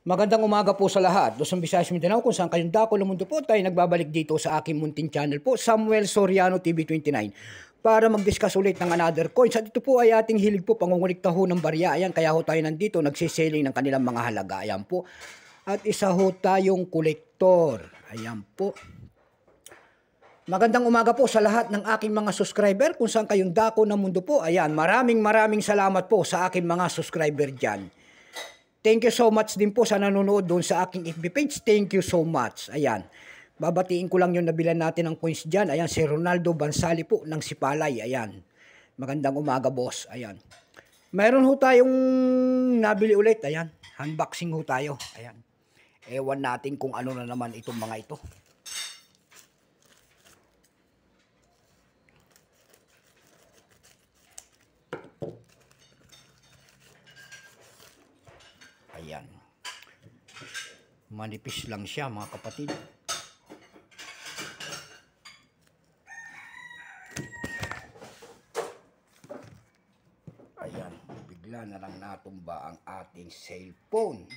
Magandang umaga po sa lahat. Luzon, Visayas, Mindanao, kung saan kayong dako ng mundo po, tayo nagbabalik dito sa aking munting channel po, Samuel Soriano TV29, para mag-discuss ulit ng another coins. At ito po ay ating hilig po, pangungulikta ho ng barya. Ayan, kaya ho tayo nandito, nagsiselling ng kanilang mga halaga. Ayan po. At isa ho tayong kolektor. Ayan po. Magandang umaga po sa lahat ng aking mga subscriber, kung saan kayong dako ng mundo po. Ayan, maraming salamat po sa aking mga subscriber dyan. Thank you so much din po sa nanonood doon sa aking FB page. Thank you so much. Ayan. Babatiin ko lang yung nabilan natin ng coins dyan. Ayan, si Ronaldo Bansali po ng Sipalay. Ayan. Magandang umaga, boss. Ayan. Mayroon ho tayong nabili ulit. Ayan. Unboxing ho tayo. Ayan. Ewan natin kung ano na naman itong mga ito. Ayan. Manipis lang siya, mga kapatid. Ayan. Bigla na lang natumba ang ating cellphone.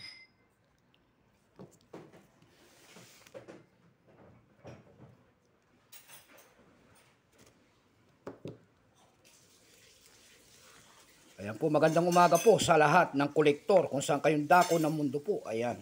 Ayan po, magandang umaga po sa lahat ng kolektor, kung saan kayong dako ng mundo po. Ayan.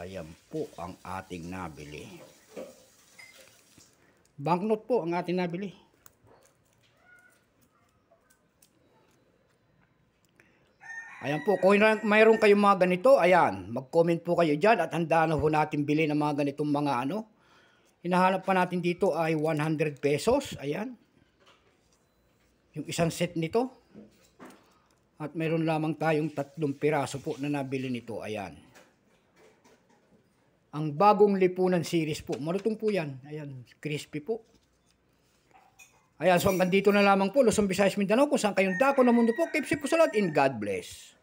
Ayan po ang ating nabili. Banknote po ang ating nabili. Ayan po, kung mayroon kayong mga ganito, ayan, mag-comment po kayo dyan at handa na ho natin bilhin ng mga ganitong mga ano. Hinahanap pa natin dito ay 100 pesos, ayan. Yung isang set nito. At mayroon lamang tayong 3 piraso po na nabili nito, ayan. Ang bagong lipunan series po, malutong po yan, ayan, crispy po. Ayan, so hanggang dito na lamang po, Luzon, Visayas, Mindanao, kung saan kayong dako ng mundo po. Keep safe po sa lahat and God bless.